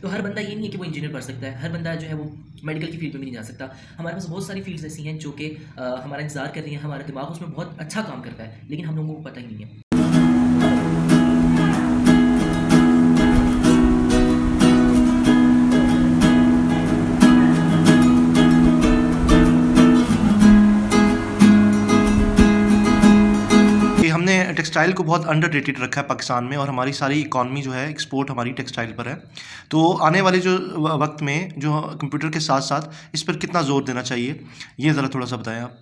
तो हर बंदा ये नहीं है कि वो इंजीनियर पढ़ सकता है, हर बंदा जो है वो मेडिकल की फील्ड में भी नहीं जा सकता। हमारे पास बहुत सारी फील्ड्स ऐसी हैं जो कि हमारा इंतज़ार कर रही हैं, हमारा दिमाग उसमें बहुत अच्छा काम करता है, लेकिन हम लोगों को पता ही नहीं है। कि हमने टेक्सटाइल को बहुत अंडररेटेड रखा है पाकिस्तान में, और हमारी सारी इकॉनमी जो है एक्सपोर्ट हमारी टेक्सटाइल पर है। तो आने वाले जो वक्त में जो कंप्यूटर के साथ साथ इस पर कितना ज़ोर देना चाहिए, ये ज़रा थोड़ा सा बताएं आप।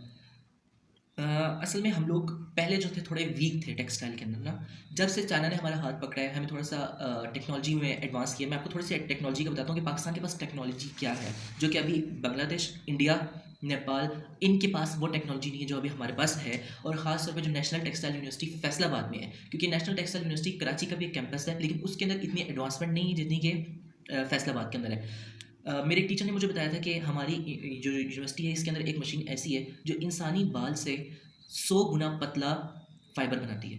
असल में हम लोग पहले जो थे थोड़े वीक थे टेक्सटाइल के अंदर ना। जब से चाइना ने हमारा हाथ पकड़ा है, हमें थोड़ा सा टेक्नोलॉजी में एडवांस किया। मैं आपको थोड़ी सी टेक्नोलॉजी का बताता हूँ कि पाकिस्तान के पास टेक्नोलॉजी क्या है, जो कि अभी बांग्लादेश, इंडिया, नेपाल, इनके पास वो टेक्नोलॉजी नहीं है जो अभी हमारे पास है। और ख़ास तौर पे जो नेशनल टेक्सटाइल यूनिवर्सिटी फैसलाबाद में है, क्योंकि नेशनल टेक्सटाइल यूनिवर्सिटी कराची का भी एक कैंपस है, लेकिन उसके अंदर इतनी एडवांसमेंट नहीं है जितनी कि फैसलाबाद के अंदर है। मेरे टीचर ने मुझे बताया था कि हमारी जो यूनिवर्सिटी है इसके अंदर एक मशीन ऐसी है जो इंसानी बाल से 100 गुना पतला फाइबर बनाती है,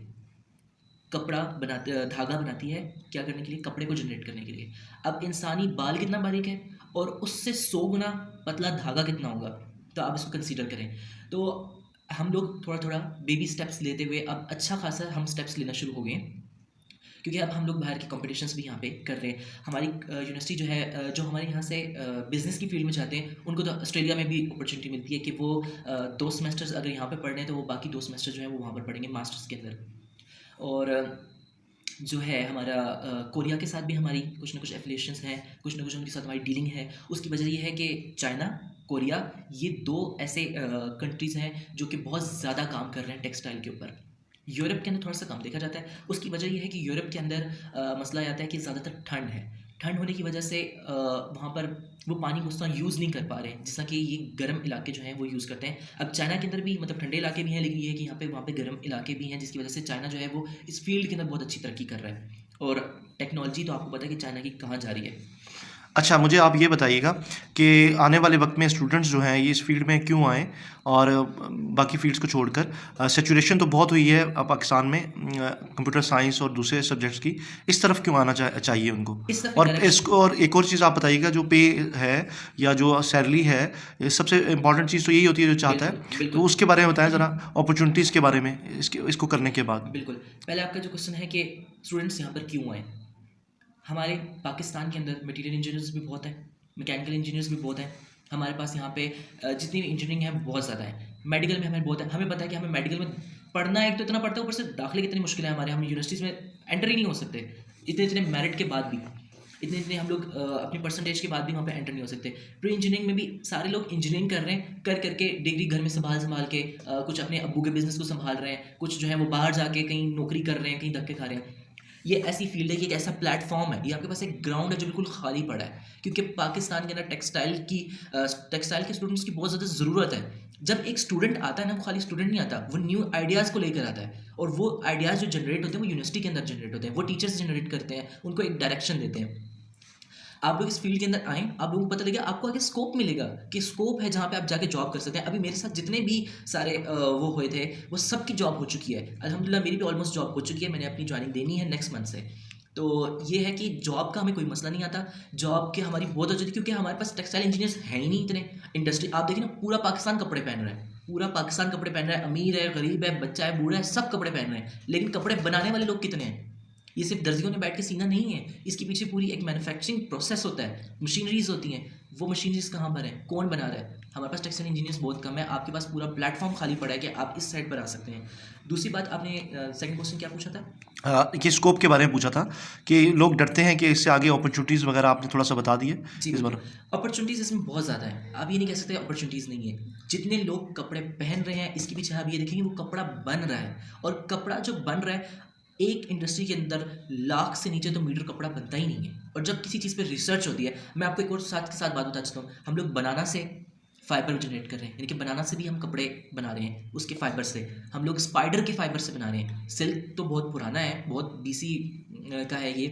कपड़ा बनाते धागा बनाती है। क्या करने के लिए? कपड़े को जनरेट करने के लिए। अब इंसानी बाल कितना बारीक है और उससे 100 गुना पतला धागा कितना होगा, तो आप इसको कंसीडर करें। तो हम लोग थोड़ा थोड़ा बेबी स्टेप्स लेते हुए अब अच्छा खासा हम स्टेप्स लेना शुरू हो गए हैं, क्योंकि अब हम लोग बाहर के कॉम्पिटिशन्स भी यहाँ पे कर रहे हैं। हमारी यूनिवर्सिटी जो है जो हमारे यहाँ से बिज़नेस की फील्ड में जाते हैं उनको तो ऑस्ट्रेलिया में भी अपॉर्चुनिटी मिलती है कि वो 2 सेमेस्टर्स अगर यहाँ पे पढ़ रहे हैं तो वो बाकी 2 सेमेस्टर जो है वो वहाँ पर पढ़ेंगे मास्टर्स के अंदर। और जो है हमारा कोरिया के साथ भी हमारी कुछ ना कुछ एफिलिएशंस हैं, कुछ ना कुछ उनके साथ हमारी डीलिंग है। उसकी वजह ये है कि चाइना, कोरिया, ये 2 ऐसे कंट्रीज़ हैं जो कि बहुत ज़्यादा काम कर रहे हैं टेक्सटाइल के ऊपर। यूरोप के अंदर थोड़ा सा कम देखा जाता है। उसकी वजह ये है कि यूरोप के अंदर मसला ये आता है कि ज़्यादातर ठंड है। ठंड होने की वजह से वहाँ पर वो पानी को उस तरह यूज़ नहीं कर पा रहे हैं जैसा कि ये गर्म इलाके जो हैं वो यूज़ करते हैं। अब चाइना के अंदर भी मतलब ठंडे इलाके भी हैं, लेकिन ये है कि यहाँ पे वहाँ पे गर्म इलाके भी हैं, जिसकी वजह से चाइना जो है वो इस फील्ड के अंदर बहुत अच्छी तरक्की कर रहा है। और टेक्नोलॉजी तो आपको पता है कि चाइना की कहाँ जा रही है। अच्छा, मुझे आप ये बताइएगा कि आने वाले वक्त में स्टूडेंट्स जो हैं ये इस फील्ड में क्यों आएँ, और बाकी फील्ड्स को छोड़कर सैचुरेशन तो बहुत हुई है पाकिस्तान में कंप्यूटर साइंस और दूसरे सब्जेक्ट्स की, इस तरफ क्यों आना चाहिए उनको? इस तरफ और डायरेक्शन इसको, और एक और चीज़ आप बताइएगा, जो पे है या जो सैलरी है, ये सबसे इम्पॉर्टेंट चीज़ तो यही होती है जो चाहता बिल्कुल, है, तो बिल्कुल। उसके बारे में बताएं ज़रा, अपॉर्चुनिटीज़ के बारे में इसको करने के बाद। बिल्कुल, पहले आपका जो क्वेश्चन है कि स्टूडेंट्स यहाँ पर क्यों आए? हमारे पाकिस्तान के अंदर मटीरियल इंजीनियर्स भी बहुत हैं, मैकेनिकल इंजीनियर्स भी बहुत हैं। हमारे पास यहाँ पे जितनी भी इंजीनियरिंग है बहुत ज़्यादा है। मेडिकल में हमें बहुत है। हमें पता है कि हमें मेडिकल में पढ़ना एक तो इतना पड़ता है, ऊपर से दाखिले कितनी मुश्किल है हमारे, हम यूनिवर्सिटीज़ में एंटर ही नहीं हो सकते। इतने इतने मेरिट के बाद भी, इतने इतने हम लोग अपनी परसेंटेज के बाद भी वहाँ पे एंटर नहीं हो सकते। प्री इंजीनियरिंग में भी सारे लोग इंजीनियरिंग कर रहे हैं, कर करके डिग्री घर में संभाल संभाल के कुछ अपने अब्बू के बिज़नेस को संभाल रहे हैं, कुछ जो है वो बाहर जाके कहीं नौकरी कर रहे हैं, कहीं धक्के खा रहे हैं। ये ऐसी फील्ड है कि एक ऐसा प्लेटफॉर्म है, ये आपके पास एक ग्राउंड है जो बिल्कुल खाली पड़ा है, क्योंकि पाकिस्तान के अंदर टेक्सटाइल के स्टूडेंट्स की बहुत ज़्यादा ज़रूरत है। जब एक स्टूडेंट आता है ना, वो खाली स्टूडेंट नहीं आता, वो न्यू आइडियाज़ को लेकर आता है, और वो आइडियाज़ जो जनरेट होते हैं वो यूनिवर्सिटी के अंदर जनरेट होते हैं, वो टीचर्स जनरेट करते हैं, उनको एक डायरेक्शन देते हैं। आप लोग इस फील्ड के अंदर आएँ, आप लोगों को पता लगेगा, आपको आगे स्कोप मिलेगा कि स्कोप है जहाँ पे आप जाके जॉब कर सकते हैं। अभी मेरे साथ जितने भी सारे वो हुए थे, वो सबकी जॉब हो चुकी है अल्हम्दुलिल्लाह। मेरी भी ऑलमोस्ट जॉब हो चुकी है, मैंने अपनी ज्वाइनिंग देनी है नेक्स्ट मंथ से। तो ये है कि जॉब का हमें कोई मसला नहीं आता। जॉब की हमारी बहुत वजह थी, क्योंकि हमारे पास टेक्सटाइल इंजीनियर्स हैं ही नहीं इतने। इंडस्ट्री आप देखिए ना, पूरा पाकिस्तान कपड़े पहन रहा है, पूरा पाकिस्तान कपड़े पहन रहा है, अमीर है, गरीब है, बच्चा है, बूढ़ा है, सब कपड़े पहन रहे हैं, लेकिन कपड़े बनाने वाले लोग कितने हैं? ये सिर्फ दर्जियों ने बैठ के सीना नहीं है, इसके पीछे पूरी एक मैन्युफैक्चरिंग प्रोसेस होता है, मशीनरीज होती हैं। वो मशीनरीज कहाँ पर हैं, कौन बना रहा है? हमारे पास टेक्सटाइल इंजीनियर्स बहुत कम है। आपके पास पूरा प्लेटफॉर्म खाली पड़ा है कि आप इस साइड पर आ सकते हैं। दूसरी बात, आपने सेकंड क्वेश्चन क्या पूछा था? ये स्कोप के बारे में पूछा था कि लोग डरते हैं कि इससे आगे अपॉर्चुनिटीज़ वगैरह आपने थोड़ा सा बता दिए जी इस बिल्कुल, बारे। अपॉर्चुनिटीज़ इसमें बहुत ज़्यादा है। आप ये नहीं कह सकते अपॉर्चुनिटीज़ नहीं है। जितने लोग कपड़े पहन रहे हैं, इसके पीछे आप ये देखेंगे वो कपड़ा बन रहा है, और कपड़ा जो बन रहा है, एक इंडस्ट्री के अंदर लाख से नीचे तो मीटर कपड़ा बनता ही नहीं है। और जब किसी चीज़ पे रिसर्च होती है, मैं आपको एक और साथ के साथ बात बता देता हूँ। हम लोग बनाना से फाइबर जनरेट कर रहे हैं, यानी कि बनाना से भी हम कपड़े बना रहे हैं, उसके फाइबर से। हम लोग स्पाइडर के फाइबर से बना रहे हैं। सिल्क तो बहुत पुराना है, बहुत बीसी का है ये।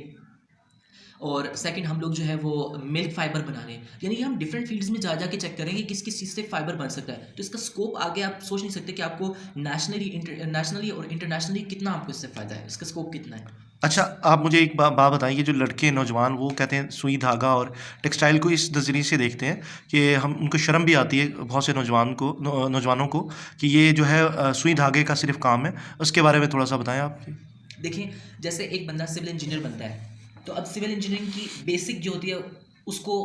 और सेकंड हम लोग जो है वो मिल्क फाइबर बना रहे हैं, यानी कि हम डिफरेंट फील्ड्स में जा के चेक करें कि किस किस चीज़ से फाइबर बन सकता है। तो इसका स्कोप आगे आप सोच नहीं सकते कि आपको नेशनली और इंटरनेशनली कितना आपको इससे फ़ायदा है, इसका स्कोप कितना है। अच्छा, आप मुझे एक बात बताइए कि जो लड़के नौजवान वो कहते हैं सुई धागा और टेक्सटाइल को इस नज़रिए से देखते हैं कि हम उनको शर्म भी आती है बहुत से नौजवानों को कि ये जो है सुई धागे का सिर्फ काम है। उसके बारे में थोड़ा सा बताएं आप। देखिए, जैसे एक बंदा सिविल इंजीनियर बनता है, तो अब सिविल इंजीनियरिंग की बेसिक जो होती है उसको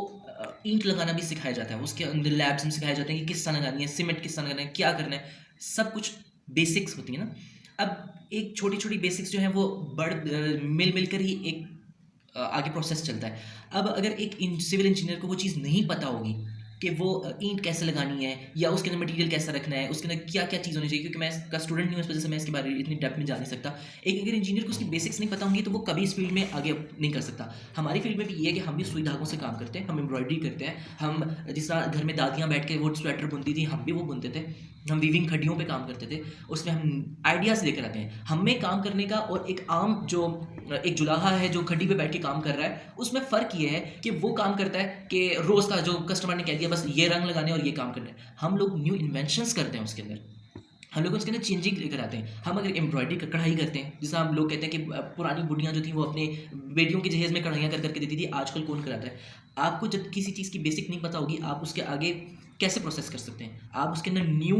ईंट लगाना भी सिखाया जाता है, उसके अंदर लैब्स में सिखाया जाता है कि किस तरह लगानी है, सीमेंट किस तरह लगाना है, क्या करना है, सब कुछ बेसिक्स होती है ना। अब एक छोटी छोटी बेसिक्स जो है वो मिल कर ही एक आगे प्रोसेस चलता है। अब अगर एक सिविल इंजीनियर को वो चीज़ नहीं पता होगी कि वो ईंट कैसे लगानी है या उसके अंदर मटेरियल कैसा रखना है, उसके अंदर क्या क्या चीज़ होनी चाहिए, क्योंकि मैं इसका स्टूडेंट नहीं हूँ, इस वजह से मैं इसके बारे में इतनी डेप्थ में जा नहीं सकता। एक अगर इंजीनियर को उसकी बेसिक्स नहीं पता होंगी तो वो कभी इस फील्ड में आगे नहीं कर सकता। हमारी फील्ड में भी ये है कि हम भी सुई धागों से काम करते हैं, हम एम्ब्रॉयडरी करते हैं, हम जिस तरह घर में दादियाँ बैठ के वो स्वेटर बुनती थी हम भी वो बुनते थे, हम वीविंग खड्डियों पे काम करते थे, उसमें हम आइडियाज़ लेकर आते हैं। हमें काम करने का और एक आम जो एक जुलाहा है जो खड्डी पे बैठ के काम कर रहा है, उसमें फ़र्क ये है कि वो काम करता है कि रोज़ का जो कस्टमर ने कह दिया बस ये रंग लगाने और ये काम करना है, हम लोग न्यू इन्वेंशंस करते हैं उसके अंदर, हम लोग उसके अंदर चेंजिंग लेकर आते हैं। हम अगर एम्ब्रॉयडरी का कढ़ाई करते हैं, जैसा हम लोग कहते हैं कि पुरानी बुढ़ियाँ जो थी वो अपने बेटियों के जहेज़ में कढ़ाइयाँ कर करके देती थी, आजकल कौन कराता है। आपको जब किसी चीज़ की बेसिक नहीं पता होगी आप उसके आगे कैसे प्रोसेस कर सकते हैं, आप उसके अंदर न्यू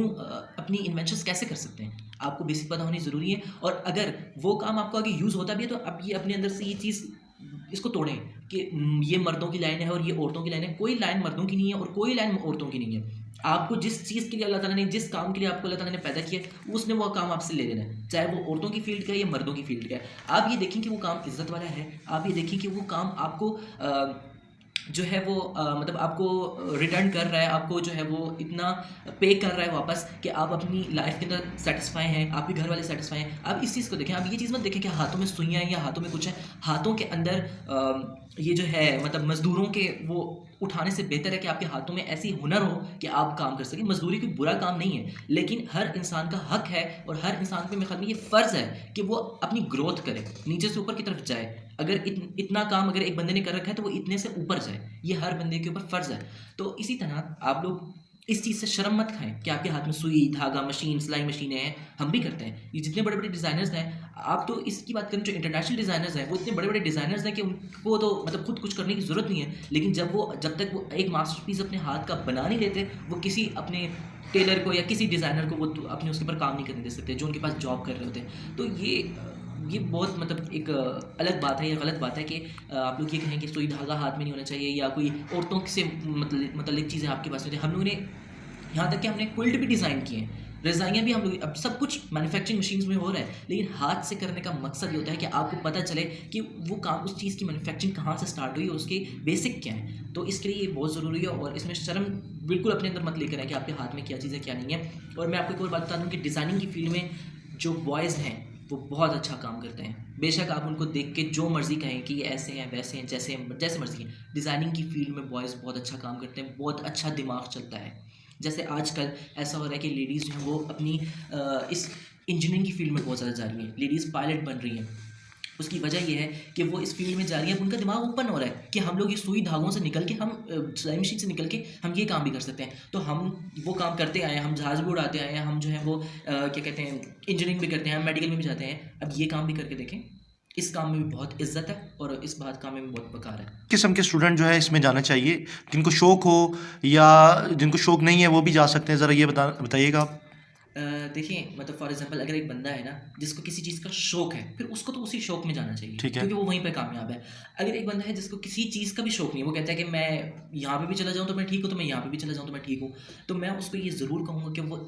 अपनी इन्वेंशंस कैसे कर सकते हैं, आपको बेसिक पता होनी ज़रूरी है। और अगर वो काम आपको आगे यूज़ होता भी है तो आप ये अपने अंदर से ये चीज़ इसको तोड़ें कि ये मर्दों की लाइन है और ये औरतों की लाइन है। कोई लाइन मर्दों की नहीं है और कोई लाइन औरतों की नहीं है। आपको जिस चीज़ के लिए अल्लाह ताला ने, जिस काम के लिए आपको अल्लाह ताला ने पैदा किया उसने वो काम आपसे ले लेना है, चाहे वो औरतों की फील्ड का है या मर्दों की फील्ड का है। आप ये देखें कि वो काम इज्जत वाला है, आप ये देखें कि वो काम आपको जो है वो मतलब आपको रिटर्न कर रहा है, आपको जो है वो इतना पे कर रहा है वापस कि आप अपनी लाइफ के अंदर सेटिस्फाई हैं, आपके घर वाले सेटिस्फाई हैं। आप इस चीज़ को देखें, आप ये चीज़ मत देखें कि हाथों में सुइयाँ हैं या हाथों में कुछ है। हाथों के अंदर ये जो है मतलब मज़दूरों के वो उठाने से बेहतर है कि आपके हाथों में ऐसी हुनर हो कि आप काम कर सकें। मज़दूरी कोई बुरा काम नहीं है, लेकिन हर इंसान का हक है और हर इंसान पे मेरे ख्याल में ये फ़र्ज़ है कि वो अपनी ग्रोथ करे, नीचे से ऊपर की तरफ जाए। अगर इतना काम अगर एक बंदे ने कर रखा है तो वो इतने से ऊपर जाए, ये हर बंदे के ऊपर फ़र्ज़ है। तो इसी तरह आप लोग इस चीज़ से शर्म मत खाएं कि आपके हाथ में सुई धागा मशीन सिलाई मशीनें हैं, हम भी करते हैं। ये जितने बड़े बड़े डिज़ाइनर्स हैं, आप तो इसकी बात करें जो इंटरनेशनल डिज़ाइनर्स हैं वो इतने बड़े बड़े डिज़ाइनर्स हैं कि उनको तो मतलब खुद कुछ करने की ज़रूरत नहीं है, लेकिन जब तक वो एक मास्टरपीस अपने हाथ का बना नहीं लेते वो किसी अपने टेलर को या किसी डिज़ाइनर को वो अपने उसके ऊपर काम नहीं करने दे सकते जो उनके पास जॉब कर रहे होते हैं। तो ये बहुत मतलब एक अलग बात है या गलत बात है कि आप लोग ये कहें कि सुई धागा हाथ में नहीं होना चाहिए या कोई औरतों से मतलब चीज़ें आपके पास होती हैं। हम लोगों ने यहाँ तक कि हमने क्विल्ट भी डिज़ाइन किए हैं, रज़ाइयाँ भी हम लोग, अब सब कुछ मैन्युफैक्चरिंग मशीन्स में हो रहा है, लेकिन हाथ से करने का मकसद ये होता है कि आपको पता चले कि वो काम उस चीज़ की मैन्युफैक्चरिंग कहाँ से स्टार्ट हुई और उसके बेसिक क्या हैं। तो इसके लिए ये बहुत ज़रूरी है और इसमें शर्म बिल्कुल अपने अंदर मत लेकर आए कि आपके हाथ में क्या चीज़ है क्या नहीं है। और मैं आपको एक और बात बता दूँ कि डिज़ाइनिंग की फील्ड में जो बॉयज़ हैं वो बहुत अच्छा काम करते हैं। बेशक आप उनको देख के जो मर्ज़ी कहें कि ये ऐसे हैं वैसे हैं जैसे मर्ज़ी हैं, डिज़ाइनिंग की फील्ड में बॉयज़ बहुत अच्छा काम करते हैं, बहुत अच्छा दिमाग चलता है। जैसे आजकल ऐसा हो रहा है कि लेडीज़ जो हैं वो अपनी इस इंजीनियरिंग की फील्ड में बहुत ज़्यादा जा रही हैं, लेडीज़ पायलट बन रही हैं। उसकी वजह ये है कि वो इस फील्ड में जा रही है, उनका दिमाग ओपन हो रहा है कि हम लोग ये सुई धागों से निकल के हम सिलाई मशीन से निकल के हम ये काम भी कर सकते हैं। तो हम वो काम करते आए हैं, हम जहाज़ भी उड़ाते आए हैं, हम जो है वो क्या कहते हैं इंजीनियरिंग भी करते हैं, हम मेडिकल में भी जाते हैं। अब ये काम भी करके देखें, इस काम में भी बहुत इज्जत है और इस काम में भी बहुत वक़ार है। किस्म के स्टूडेंट जो है इसमें जाना चाहिए, जिनको शौक हो या जिनको शौक नहीं है वो भी जा सकते हैं, ज़रा ये बताइएगा आप। देखिए मतलब फॉर एग्जांपल अगर एक बंदा है ना जिसको किसी चीज़ का शौक है, फिर उसको तो उसी शौक में जाना चाहिए, ठीक है। क्योंकि वो वहीं पे कामयाब है। अगर एक बंदा है जिसको किसी चीज़ का भी शौक नहीं है, वो कहता है कि मैं यहाँ पे भी चला जाऊँ तो मैं ठीक हूँ, तो मैं यहाँ पे भी चला जाऊँ तो मैं ठीक हूँ, तो मैं उसको ये ज़रूर कहूँगा कि वो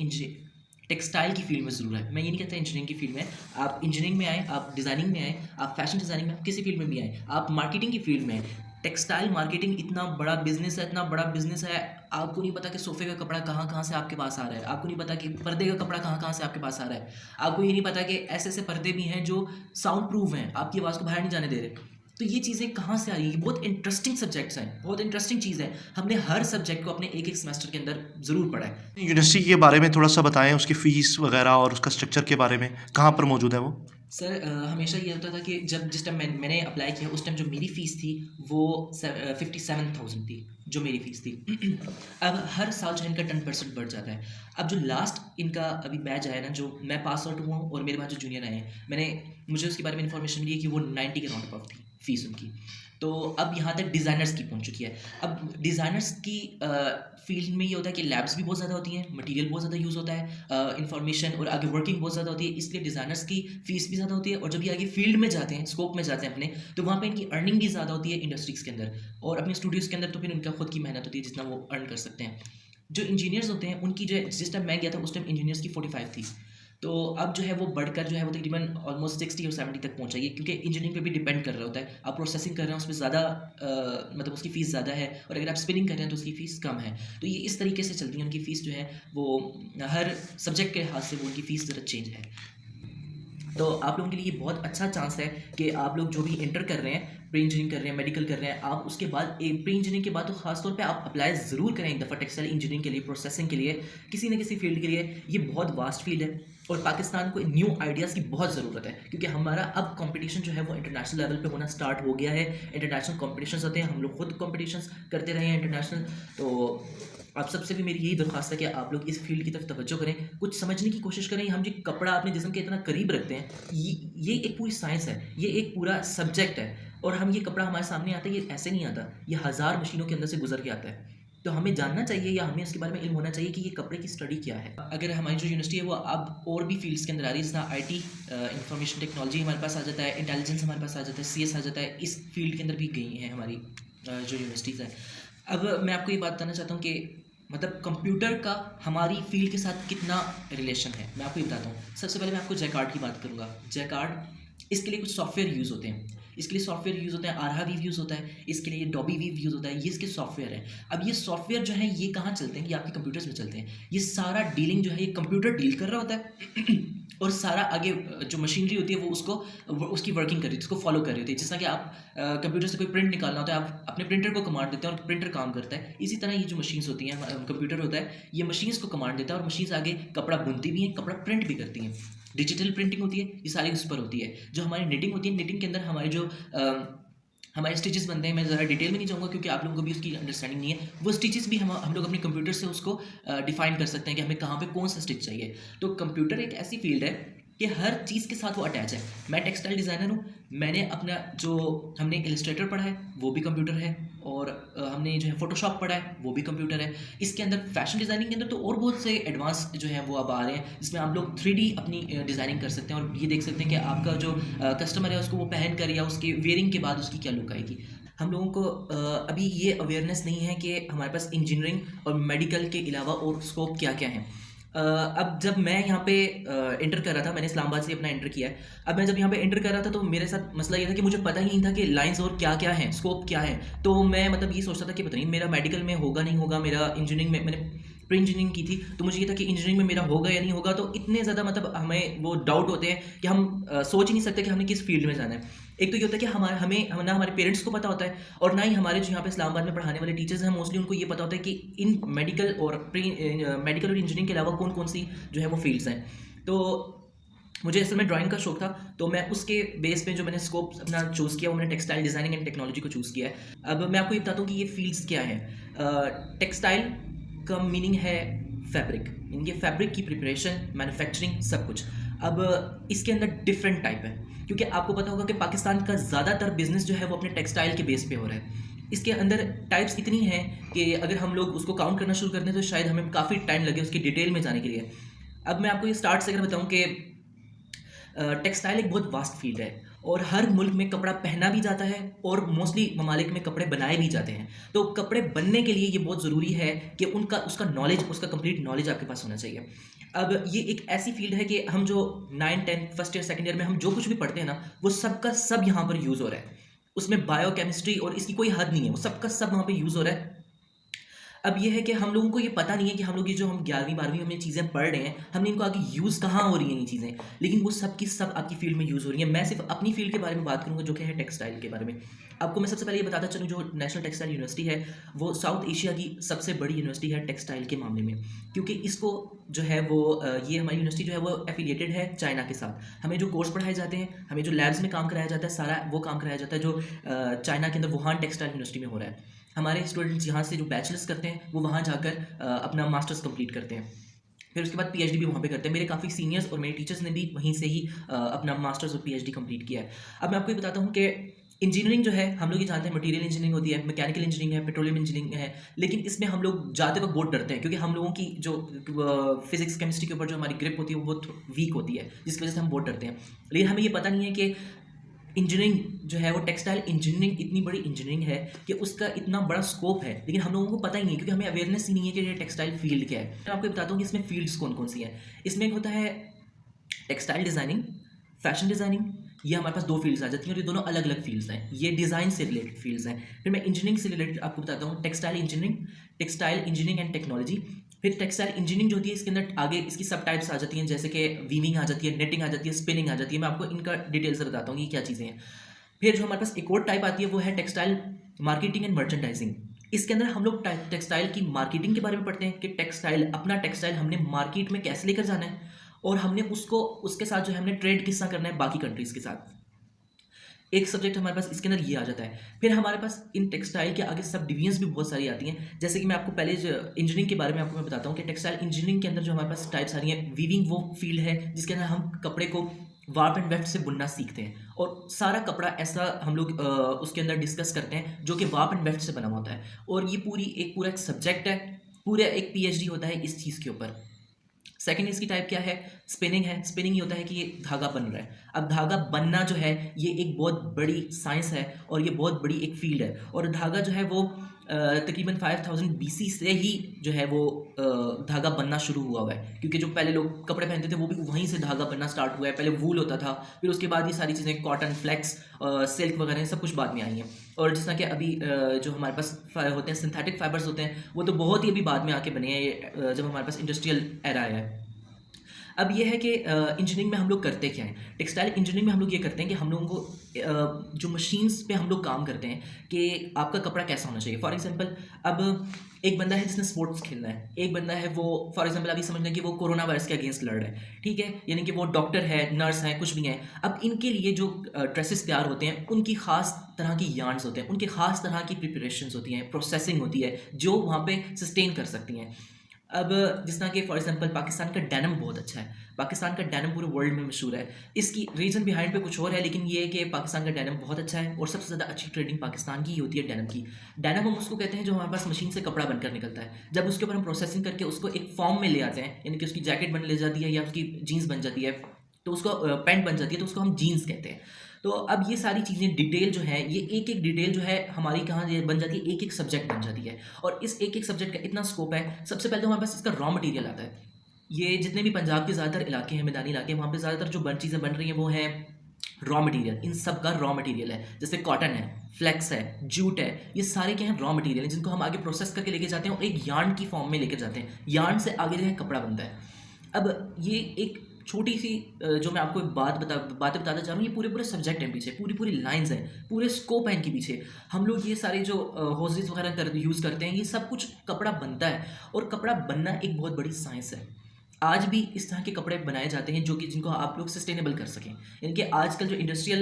टेक्सटाइल की फील्ड में ज़रूर है। मैं ये नहीं कहता इंजीनियरिंग की फील्ड में, आप इंजीनियरिंग में आएँ, आप डिज़ाइनिंग में आएँ, आप फैशन डिज़ाइनिंग में, आप किसी फील्ड में भी आएँ, आप मार्केटिंग की फील्ड में आएँ। टेक्सटाइल मार्केटिंग इतना बड़ा बिजनेस है, इतना बड़ा बिजनेस है, आपको नहीं पता कि सोफ़े का कपड़ा कहाँ कहाँ से आपके पास आ रहा है, आपको नहीं पता कि पर्दे का कपड़ा कहाँ कहाँ से आपके पास आ रहा है, आपको ये नहीं पता कि ऐसे ऐसे पर्दे भी हैं जो साउंड प्रूफ हैं, आपकी आवाज़ को बाहर नहीं जाने दे रहे। तो ये चीज़ें कहाँ से आ रही हैं? बहुत इंटरेस्टिंग सब्जेक्ट्स हैं, बहुत इंटरेस्टिंग चीज़ है। हमने हर सब्जेक्ट को अपने एक एक सेमेस्टर के अंदर ज़रूर पढ़ा है। यूनिवर्सिटी के बारे में थोड़ा सा बताएं, उसकी फ़ीस वगैरह और उसका स्ट्रक्चर के बारे में, कहाँ पर मौजूद है वो? सर हमेशा ये होता था कि जब जिस टाइम मैंने अप्लाई किया उस टाइम जो मेरी फ़ीस थी वो 57,000 थी, जो मेरी फ़ीस थी। अब हर साल जो है इनका 10% बढ़ जाता है। अब जो लास्ट इनका अभी बैच आया ना, जो मैं पास आउट हुआ हूँ और मेरे बाद जो जूनियर आए हैं, मुझे उसके बारे में इन्फॉर्मेशन मिली है कि वो 90 के राउंड अबाउट थी फ़ीस उनकी। तो अब यहाँ तक डिज़ाइनर्स की पहुँच चुकी है। अब डिज़ाइनर्स की फ़ील्ड में ये होता है कि लैब्स भी बहुत ज़्यादा होती हैं, मटेरियल बहुत ज़्यादा यूज़ होता है, इन्फॉर्मेशन और आगे वर्किंग बहुत ज़्यादा होती है, इसलिए डिज़ाइनर्स की फ़ीस भी ज़्यादा होती है। और जब ये आगे फील्ड में जाते हैं, स्कोप में जाते हैं अपने, तो वहाँ पे इनकी अर्निंग भी ज़्यादा होती है इंडस्ट्रीज़ के अंदर, और अपने स्टूडियोज़ के अंदर तो फिर उनका खुद की मेहनत होती है जितना वो अर्न कर सकते हैं। जो इंजीनियर्स होते हैं उनकी जो जिस टाइम मैं गया था उस टाइम इंजीनियर्स की 45 थी। तो अब जो है वो बढ़कर जो है वो तकरीबन ऑलमोस्ट 60 और 70 तक पहुंच जाएगी, क्योंकि इंजीनियरिंग पे भी डिपेंड कर रहा होता है। आप प्रोसेसिंग कर रहे हैं उसमें ज़्यादा मतलब उसकी फ़ीस ज़्यादा है, और अगर आप स्पिनिंग कर रहे हैं तो उसकी फ़ीस कम है। तो ये इस तरीके से चलती है उनकी फ़ीस जो है वो, हर सब्जेक्ट के लिहाज से वो उनकी फ़ीस ज़रा चेंज है। तो आप लोगों के लिए ये बहुत अच्छा चांस है कि आप लोग जो भी इंटर कर रहे हैं, प्री इंजीनियरिंग कर रहे हैं, मेडिकल कर रहे हैं, आप उसके बाद प्री इंजीनियरिंग के बाद तो खास तौर पे आप अप्लाई ज़रूर करें एक दफ़ा टेक्सटाइल इंजीनियरिंग के लिए, प्रोसेसिंग के लिए, किसी न किसी फील्ड के लिए। ये बहुत वास्ट फील्ड है और पाकिस्तान को न्यू आइडियाज़ की बहुत ज़रूरत है, क्योंकि हमारा अब कंपटीशन जो है वो इंटरनेशनल लेवल पे होना स्टार्ट हो गया है। इंटरनेशनल कॉम्पिटिशन्स होते हैं, हम लोग खुद कॉम्पिटिशन्स करते रहे हैं इंटरनेशनल। तो आप सबसे भी मेरी यही दरख्वास्त है कि आप लोग इस फील्ड की तरफ तवज्जो करें, कुछ समझने की कोशिश करें। हम जो कपड़ा अपने जिस्म के इतना करीब रखते हैं, ये एक पूरी साइंस है, ये एक पूरा सब्जेक्ट है, और हम ये कपड़ा हमारे सामने आता है, ये ऐसे नहीं आता, ये हज़ार मशीनों के अंदर से गुजर के आता है। तो हमें जानना चाहिए या हमें इसके बारे में इल्म होना चाहिए कि ये कपड़े की स्टडी क्या है। अगर हमारी जो यूनिवर्सिटी है वो अब और भी फील्ड्स के अंदर आ रही है, जैसा IT, इंफॉर्मेशन टेक्नोलॉजी हमारे पास आ जाता है, इंटेलिजेंस हमारे पास आ जाता है, CS आ जाता है, इस फील्ड के अंदर भी गई हैं हमारी जो यूनिवर्सिटीज़ है। अब मैं आपको ये बात बताना चाहता हूँ कि मतलब कंप्यूटर का हमारी फील्ड के साथ कितना रिलेशन है, मैं आपको ये बताता हूँ। सबसे पहले मैं आपको जैकार्ड की बात करूँगा। जैकार्ड, इसके लिए कुछ सॉफ्टवेयर यूज़ होते हैं, इसके लिए सॉफ्टवेयर यूज़ होते हैं, आरहा वीव यूज़ होता है, इसके लिए डॉबी वीव यूज़ होता है, ये इसके सॉफ्टवेयर है। अब ये सॉफ्टवेयर जो है ये कहाँ चलते हैं, ये आपके कंप्यूटर्स में चलते हैं। ये सारा डीलिंग जो है ये कंप्यूटर डील कर रहा होता है और सारा आगे जो मशीनरी होती है वो उसकी वर्किंग कर रही है, उसको फॉलो कर रही होती है। जिस तरह कि आप कंप्यूटर से कोई प्रिंट निकालना होता है, आप अपने प्रिंटर को कमांड देते हैं और प्रिंटर काम करता है। इसी तरह ये जो मशीन्स होती हैं, कंप्यूटर होता है, ये मशीन्स को कमांड देता है और मशीन्स आगे कपड़ा बुनती भी हैं, कपड़ा प्रिंट भी करती हैं। डिजिटल प्रिंटिंग होती है, ये सारी उस पर होती है। जो हमारी निटिंग होती है, निटिंग के अंदर हमारे जो हमारे स्टिचेस बनते हैं, मैं ज़रा डिटेल में नहीं जाऊँगा क्योंकि आप लोगों को भी उसकी अंडरस्टैंडिंग नहीं है। वो स्टिचेस भी हम लोग अपने कंप्यूटर से उसको डिफाइन कर सकते हैं कि हमें कहाँ पे कौन सा स्टिच चाहिए। तो कंप्यूटर एक ऐसी फील्ड है कि हर चीज़ के साथ वो अटैच है। मैं टेक्सटाइल डिज़ाइनर हूँ, मैंने अपना जो हमने इलस्ट्रेटर पढ़ा है वो भी कंप्यूटर है, और हमने जो है फ़ोटोशॉप पढ़ा है वो भी कंप्यूटर है। इसके अंदर फैशन डिज़ाइनिंग के अंदर तो और बहुत से एडवांस जो है वो अब आ रहे हैं, जिसमें आप लोग 3D अपनी डिज़ाइनिंग कर सकते हैं और ये देख सकते हैं कि आपका जो कस्टमर है उसको वो पहन कर या उसके वेयरिंग के बाद उसकी क्या लुक आएगी। हम लोगों को अभी ये अवेयरनेस नहीं है कि हमारे पास इंजीनियरिंग और मेडिकल के अलावा और स्कोप क्या-क्या हैं। अब जब मैं यहाँ पे इंटर कर रहा था, मैंने इस्लामाबाद से अपना इंटर किया है। अब मैं जब यहाँ पे इंटर कर रहा था तो मेरे साथ मसला ये था कि मुझे पता ही नहीं था कि लाइंस और क्या-क्या हैं, स्कोप क्या है। तो मैं मतलब ये सोचता था कि पता नहीं मेरा मेडिकल में होगा नहीं होगा, मेरा इंजीनियरिंग में, मैंने प्री इंजीनियरिंग की थी तो मुझे ये था कि इंजीनियरिंग में मेरा होगा या नहीं होगा। तो इतने ज़्यादा मतलब हमें वो डाउट होते हैं कि हम सोच ही नहीं सकते कि हमने किस फील्ड में जाना है। एक तो ये होता है कि ना हमारे पेरेंट्स को पता होता है, और ना ही हमारे जो यहाँ पे इस्लामाबाद में पढ़ाने वाले टीचर्स हैं मोस्टली उनको ये पता होता है कि इन मेडिकल और मेडिकल और इंजीनियरिंग के अलावा कौन कौन सी जो है वो फील्ड्स हैं। तो मुझे असल में ड्राइंग का शौक था, तो मैं उसके बेस पे जो मैंने स्कोप अपना चूज़ किया वो मैंने टेक्सटाइल डिज़ाइनिंग एंड टेक्नोलॉजी को चूज़ किया है। अब मैं आपको ये बताता हूँ कि ये फील्ड्स क्या हैं। टेक्सटाइल का मीनिंग है फैब्रिक, इनके फैब्रिक की प्रिपरेशन, मैन्युफैक्चरिंग, सब कुछ। अब इसके अंदर डिफरेंट टाइप है, क्योंकि आपको पता होगा कि पाकिस्तान का ज़्यादातर बिजनेस जो है वो अपने टेक्सटाइल के बेस पे हो रहा है। इसके अंदर टाइप्स इतनी हैं कि अगर हम लोग उसको काउंट करना शुरू कर दें तो शायद हमें काफ़ी टाइम लगे उसकी डिटेल में जाने के लिए। अब मैं आपको ये स्टार्ट से अगर बताऊँ कि टेक्सटाइल एक बहुत वास्ट फील्ड है और हर मुल्क में कपड़ा पहना भी जाता है और मोस्टली ममालिक में कपड़े बनाए भी जाते हैं। तो कपड़े बनने के लिए ये बहुत ज़रूरी है कि उसका नॉलेज, उसका कंप्लीट नॉलेज आपके पास होना चाहिए। अब ये एक ऐसी फील्ड है कि हम जो 9, 10 फर्स्ट ईयर सेकंड ईयर में हम जो कुछ भी पढ़ते हैं ना, वो सब का सब यहाँ पर यूज़ हो रहा है। उसमें बायोकेमिस्ट्री और इसकी कोई हद नहीं है, वो सब का सब वहाँ पे यूज़ हो रहा है। अब ये है कि हम लोगों को ये पता नहीं है कि हम लोग ये जो हम 11वीं 12वीं में चीज़ें पढ़ रहे हैं, हमने इनको आगे यूज़ कहाँ हो रही हैं ये चीज़ें, लेकिन वो सब की सब आपकी फील्ड में यूज़ हो रही हैं। मैं सिर्फ अपनी फील्ड के बारे में बात करूँगा जो कि है टेक्सटाइल के बारे में। आपको मैं सबसे पहले ये बताता चलूँ, जो नेशनल टेक्सटाइल यूनिवर्सिटी है वो साउथ एशिया की सबसे बड़ी यूनिवर्सिटी है टेक्सटाइल के मामले में, क्योंकि इसको जो है वो ये हमारी यूनिवर्सिटी जो है वो एफिलिएटेड है चाइना के साथ। हमें जो कोर्स पढ़ाए जाते हैं, हमें जो लैब्स में काम कराया जाता है, सारा वो काम कराया जाता है जो चाइना के अंदर वुहान टेक्सटाइल यूनिवर्सिटी में हो रहा है। हमारे स्टूडेंट्स यहाँ से जो बैचलर्स करते हैं वो वहाँ जाकर अपना मास्टर्स कंप्लीट करते हैं, फिर उसके बाद पीएचडी भी वहाँ पे करते हैं। मेरे काफ़ी सीनियर्स और मेरे टीचर्स ने भी वहीं से ही अपना मास्टर्स और पीएचडी कंप्लीट किया है। अब मैं आपको ये बताता हूँ कि इंजीनियरिंग जो है हम लोग ये जानते हैं, मटेरियल इंजीनियरिंग होती है, मैकेनिकल इंजीनियरिंग है, पेट्रोलियम इंजीनियरिंग है, लेकिन इसमें हम लोग जाते वक्त बहुत डरते हैं, क्योंकि हम लोगों की जो फिजिक्स केमिस्ट्री के ऊपर जो हमारी ग्रिप होती है वो बहुत वीक होती है, जिसकी वजह से हम बहुत डरते हैं। लेकिन हमें ये पता नहीं है कि इंजीनियरिंग जो है वो टेक्सटाइल इंजीनियरिंग इतनी बड़ी इंजीनियरिंग है कि उसका इतना बड़ा स्कोप है, लेकिन हम लोगों को पता ही नहीं है, क्योंकि हमें अवेयरनेस ही नहीं है कि ये टेक्सटाइल फील्ड क्या है। मैं आपको बताता हूँ कि इसमें फील्ड्स कौन कौन सी हैं। इसमें एक होता है टेक्सटाइल डिज़ाइनिंग, फैशन डिज़ाइनिंग, ये हमारे पास दो फील्ड्स आ जाती हैं और ये दोनों अलग अलग फील्ड्स हैं, ये डिज़ाइन से रिलेटेड फील्ड्स हैं। फिर मैं इंजीनियरिंग से रिलेटेड आपको बताता हूँ टेक्सटाइल इंजीनियरिंग एंड टेक्नोलॉजी। फिर टेक्सटाइल इंजीनियरिंग जो होती है इसके अंदर आगे इसकी सब टाइप्स आ जाती हैं, जैसे कि वीविंग आ जाती है, नेटिंग आ जाती है, स्पिनिंग आ जाती है। मैं आपको इनका डिटेल से बताता हूँ ये क्या चीज़ें हैं। फिर जो हमारे पास एक और टाइप आती है वो है टेक्सटाइल मार्केटिंग एंड मर्चेंडाइजिंग। इसके अंदर हम लोग टेक्सटाइल की मार्केटिंग के बारे में पढ़ते हैं कि अपना टेक्सटाइल हमने मार्केट में कैसे लेकर जाना है, और हमने उसको उसके साथ जो है हमने ट्रेड किस तरह करना है बाकी कंट्रीज़ के साथ। एक सब्जेक्ट हमारे पास इसके अंदर ये आ जाता है। फिर हमारे पास इन टेक्सटाइल के आगे सब डिवीजन्स भी बहुत सारी आती हैं, जैसे कि मैं आपको पहले इंजीनियरिंग के बारे में आपको मैं बताता हूँ कि टेक्सटाइल इंजीनियरिंग के अंदर जो हमारे पास टाइप्स आ रही हैं, वीविंग वो फील्ड है जिसके अंदर हम कपड़े को वार्प एंड वेफ्ट से बुनना सीखते हैं, और सारा कपड़ा ऐसा हम लोग उसके अंदर डिस्कस करते हैं जो कि वार्प एंड वेफ्ट से बना हुआ होता है, और ये पूरा एक सब्जेक्ट है, पूरा एक पीएचडी होता है इस चीज़ के ऊपर। सेकेंड इसकी टाइप क्या है, स्पिनिंग है। स्पिनिंग ये होता है कि ये धागा बन रहा है। अब धागा बनना जो है ये एक बहुत बड़ी साइंस है और ये बहुत बड़ी एक फील्ड है, और धागा जो है वो तकरीबन 5000 बीसी से ही जो है वो धागा बनना शुरू हुआ है, क्योंकि जो पहले लोग कपड़े पहनते थे वो भी वहीं से धागा बनना स्टार्ट हुआ है। पहले वूल होता था, फिर उसके बाद ये सारी चीज़ें कॉटन, फ्लेक्स, सिल्क वगैरह सब कुछ बाद में आई हैं। और जिस तरह कि अभी जो हमारे पास होते हैं सिंथेटिक फाइबर्स होते हैं, वो तो बहुत ही अभी बाद में आके बने हैं, जब हमारे पास इंडस्ट्रियल एरा आया है। अब ये है कि इंजीनियरिंग में हम लोग करते क्या हैं। टेक्सटाइल इंजीनियरिंग में हम लोग ये करते हैं कि हम लोगों को जो मशीन्स पे हम लोग काम करते हैं कि आपका कपड़ा कैसा होना चाहिए। फॉर एग्जांपल अब एक बंदा है जिसने स्पोर्ट्स खेलना है, एक बंदा है वो फॉर एग्जांपल अभी समझ लें कि वो कोरोना वायरस के अगेंस्ट लड़ रहा है, ठीक है, यानी कि वो डॉक्टर है, नर्स है, कुछ भी है। अब इनके लिए जो ड्रेसेस तैयार होते हैं उनकी खास तरह की यार्न्स होते हैं, उनकी खास तरह की प्रिपरेशंस होती हैं, प्रोसेसिंग होती है जो वहाँ पे सस्टेन कर सकती हैं। अब जिस तरह कि फॉर एग्जांपल पाकिस्तान का डेनिम बहुत अच्छा है, पाकिस्तान का डेनिम पूरे वर्ल्ड में मशहूर है। इसकी रीज़न बिहाइंड पे कुछ और है, लेकिन ये है कि पाकिस्तान का डेनिम बहुत अच्छा है और सबसे ज़्यादा अच्छी ट्रेडिंग पाकिस्तान की ही होती है डेनिम की। डेनिम हम उसको कहते हैं जो हमारे पास मशीन से कपड़ा बनकर निकलता है, जब उसके ऊपर हम प्रोसेसिंग करके उसको एक फॉर्म में ले आते हैं, यानी कि उसकी जैकेट बन ले जाती है या उसकी जीन्स बन जाती है, तो उसको पैंट बन जाती है, तो उसको हम जीन्स कहते हैं। तो अब ये सारी चीज़ें डिटेल जो है, ये एक एक डिटेल जो है हमारी कहाँ बन जाती है, एक एक सब्जेक्ट बन जाती है, और इस एक एक सब्जेक्ट का इतना स्कोप है। सबसे पहले तो हमारे पास इसका रॉ मटेरियल आता है। ये जितने भी पंजाब के ज़्यादातर इलाके हैं, मैदानी इलाके, वहाँ पे ज़्यादातर जो चीज़ें बन रही हैं वो है रॉ मटेरियल। इन सब का रॉ मटेरियल है, जैसे कॉटन है, फ्लेक्स है, जूट है, ये सारे क्या हैं, रॉ मटेरियल हैं जिनको हम आगे प्रोसेस करके लेके जाते हैं और एक यार्न की फॉर्म में लेके जाते हैं। यार्न से आगे जो है कपड़ा बनता है। अब ये एक छोटी सी जो मैं आपको एक बातें बताना चाह रहा हूँ, ये पूरे सब्जेक्ट हैं पीछे, पूरी लाइंस हैं, पूरे स्कोप हैं इनके पीछे। हम लोग ये सारे जो होजेस वगैरह यूज़ करते हैं, ये सब कुछ कपड़ा बनता है, और कपड़ा बनना एक बहुत बड़ी साइंस है। आज भी इस तरह के कपड़े बनाए जाते हैं जो कि जिनको आप लोग सस्टेनेबल कर सकें, यानी कि आजकल जो इंडस्ट्रियल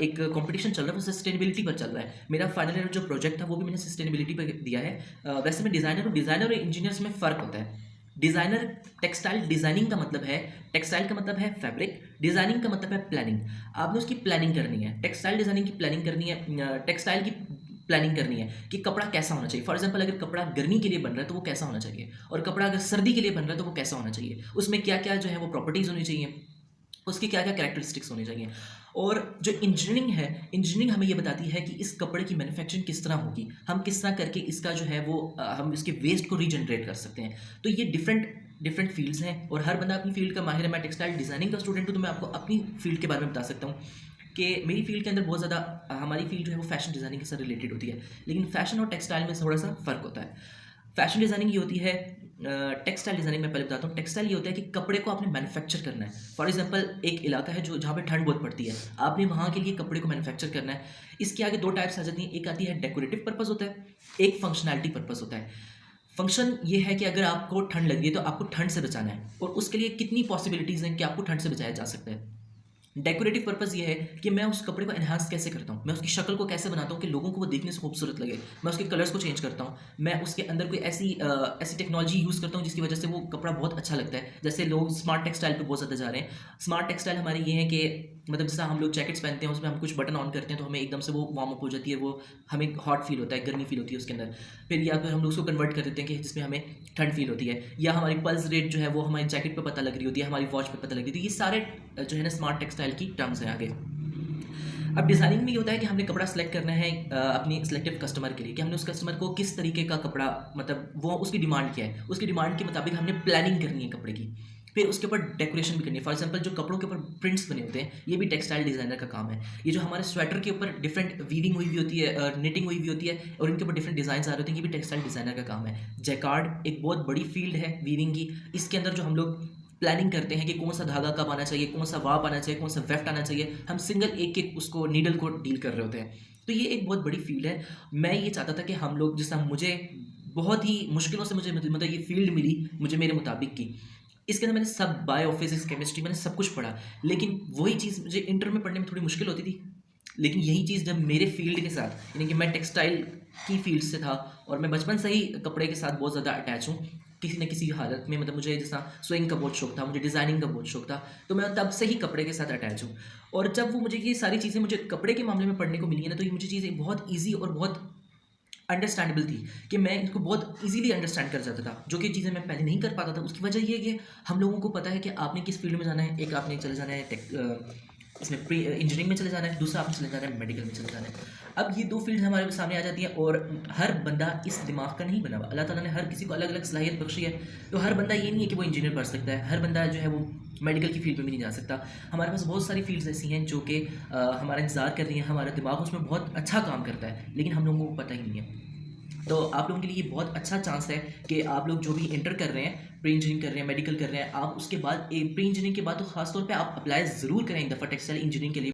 एक कंपटीशन चल रहा है वो सस्टेनेबिलिटी पर चल रहा है। मेरा फाइनल ईयर जो प्रोजेक्ट था वो भी मैंने सस्टेनेबिलिटी पर दिया है। वैसे मैं डिज़ाइनर हूँ, डिज़ाइनर और इंजीनियर्स में फ़र्क होता है। डिज़ाइनर टेक्सटाइल डिज़ाइनिंग का मतलब है, टेक्सटाइल का मतलब है फैब्रिक, डिज़ाइनिंग का मतलब है प्लानिंग। आपने उसकी प्लानिंग करनी है, टेक्सटाइल डिज़ाइनिंग की प्लानिंग करनी है, टेक्सटाइल की प्लानिंग करनी है कि कपड़ा कैसा होना चाहिए। फॉर एग्जांपल अगर कपड़ा गर्मी के लिए बन रहा है तो वो कैसा होना चाहिए, और कपड़ा अगर सर्दी के लिए बन रहा है तो वो कैसा होना चाहिए, उसमें क्या क्या जो है वो प्रॉपर्टीज़ होनी चाहिए, उसकी क्या क्या कैरेक्टरिस्टिक्स होनी चाहिए। और जो इंजीनियरिंग है, इंजीनियरिंग हमें ये बताती है कि इस कपड़े की मैन्युफैक्चरिंग किस तरह होगी, हम किस तरह करके इसका जो है वो हम इसके वेस्ट को रीजनरेट कर सकते हैं। तो ये डिफरेंट फील्ड्स हैं और हर बंदा अपनी फील्ड का माहिर है। मैं टेक्सटाइल डिज़ाइनिंग का स्टूडेंट हूँ, तो मैं आपको अपनी फील्ड के बारे में बता सकता हूँ कि मेरी फील्ड के अंदर बहुत ज़्यादा हमारी फील्ड जो है वो फैशन डिज़ाइनिंग के साथ रिलेटेड होती है, लेकिन फैशन और टेक्सटाइल में थोड़ा सा फ़र्क होता है। फैशन डिज़ाइनिंग ये होती है, टेक्सटाइल डिज़ाइनिंग मैं पहले बताता हूँ। टेक्सटाइल ये होता है कि कपड़े को आपने मैन्युफैक्चर करना है। फॉर एग्जांपल एक इलाका है जो जहाँ पे ठंड बहुत पड़ती है, आपने वहाँ के लिए कपड़े को मैन्युफैक्चर करना है। इसके आगे 2 टाइप्स आ जाती हैं, एक आती है डेकोरेटिव पर्पस होता है, एक फंक्शनैलिटी पर्पस होता है। फंक्शन ये है कि अगर आपको ठंड लग रही है तो आपको ठंड से बचाना है और उसके लिए कितनी पॉसिबिलिटीज़ हैं कि आपको ठंड से बचाया जा सकता है। डेकोरेटिव पर्पस ये है कि मैं उस कपड़े को एनहांस कैसे करता हूँ, मैं उसकी शक्ल को कैसे बनाता हूँ कि लोगों को वो देखने से खूबसूरत लगे। मैं उसके कलर्स को चेंज करता हूँ, मैं उसके अंदर कोई ऐसी टेक्नोलॉजी यूज़ करता हूँ जिसकी वजह से वो कपड़ा बहुत अच्छा लगता है। जैसे लोग स्मार्ट टेक्सटाइल पे बहुत ज़्यादा जा रहे हैं। स्मार्ट टेक्सटाइल हमारे ये है कि मतलब जैसा हम लोग जैकेट्स पहनते हैं उसमें हम कुछ बटन ऑन करते हैं तो हमें एकदम से वो वार्म अप हो जाती है, वो हमें हॉट फील होता है, गर्मी फील होती है उसके अंदर। फिर या फिर हम लोग उसको कन्वर्ट कर देते हैं कि जिसमें हमें ठंड फील होती है, या हमारी पल्स रेट जो है वो हमारी जैकेट पे पता लग रही होती है, हमारी वॉच पे पता लग रही होती है। ये सारे जो है ना स्मार्ट टेक्सटाइल की टर्म्स हैं आगे। अब डिज़ाइनिंग में ये होता है कि हमने कपड़ा सेलेक्ट करना है अपनी सिलेक्टिव कस्टमर के लिए, कि हमने उस कस्टमर को किस तरीके का कपड़ा, मतलब वो उसकी डिमांड क्या है, उसकी डिमांड के मुताबिक हमने प्लानिंग करनी है कपड़े की। फिर उसके ऊपर डेकोरेशन भी करनी है। फॉर एग्जांपल जो कपड़ों के ऊपर प्रिंट्स बने होते हैं ये भी टेक्सटाइल डिज़ाइनर का काम है। ये जो हमारे स्वेटर के ऊपर डिफरेंट वीविंग हुई हुई होती है, निटिंग हुई हुई होती है और इनके ऊपर डिफरेंट डिज़ाइन आ रहे होते हैं, ये भी टेक्सटाइल डिज़ाइनर का काम है। जैकार्ड एक बहुत बड़ी फील्ड है वीविंग की। इसके अंदर जो हम लोग प्लानिंग करते हैं कि कौन सा धागा कब आना चाहिए, कौन सा वाप आना चाहिए, कौन सा वेफ्ट आना चाहिए, हम सिंगल एक एक उसको नीडल को डील कर रहे होते हैं। तो ये एक बहुत बड़ी फील्ड है। मैं ये चाहता था कि हम लोग, जैसा मुझे बहुत ही मुश्किलों से मुझे मतलब ये फील्ड मिली मुझे मेरे मुताबिक की, इसके अंदर मैंने सब बायो फिजिक्स केमिस्ट्री मैंने सब कुछ पढ़ा, लेकिन वही चीज़ मुझे इंटर में पढ़ने में थोड़ी मुश्किल होती थी। लेकिन यही चीज़ जब मेरे फील्ड के साथ, यानी कि मैं टेक्सटाइल की फील्ड से था और मैं बचपन से ही कपड़े के साथ बहुत ज़्यादा अटैच हूँ किसी न किसी हालत में, मतलब मुझे जैसा स्विंग का बहुत शौक था, मुझे डिज़ाइनिंग का बहुत शौक था, तो मैं तब से ही कपड़े के साथ अटैच हूँ। और जब वो मुझे ये सारी चीज़ें मुझे कपड़े के मामले में पढ़ने को मिली है ना, तो ये मुझे चीज़ें बहुत ईजी और बहुत अंडरस्टैंडेबल थी कि मैं इसको बहुत इजीली अंडरस्टैंड कर जाता था, जो कि चीज़ें मैं पहले नहीं कर पाता था। उसकी वजह ये है कि हम लोगों को पता है कि आपने किस फील्ड में जाना है। एक आपने चले जाना है इसमें प्री इंजीनियरिंग में चले जाना है, दूसरा आपने चले जाना है मेडिकल में चले जाना है। अब ये 2 फील्ड हमारे सामने आ जाती हैं और हर बंदा इस दिमाग का नहीं बना हुआ। अल्लाह ताला ने हर किसी को अलग अलग सलाहियत बख्शी है, तो हर बंदा ये नहीं है कि वो इंजीनियर पढ़ सकता है, हर बंदा जो है वो मेडिकल की फील्ड में भी नहीं जा सकता। हमारे पास बहुत सारी फील्ड्स ऐसी हैं जो कि हमारा इंतज़ार कर रही हैं, हमारा दिमाग उसमें बहुत अच्छा काम करता है, लेकिन हम लोगों को पता ही नहीं है। तो आप लोगों के लिए ये बहुत अच्छा चांस है कि आप लोग जो भी इंटर कर रहे हैं, प्री इंजीनियरिंग कर रहे हैं, मेडिकल कर रहे हैं, आप उसके बाद प्री इंजीनियरिंग के बाद तो खास तौर पे आप अप्लाई ज़रूर करें एक दफ़ा टेक्सटाइल इंजीनियरिंग के लिए।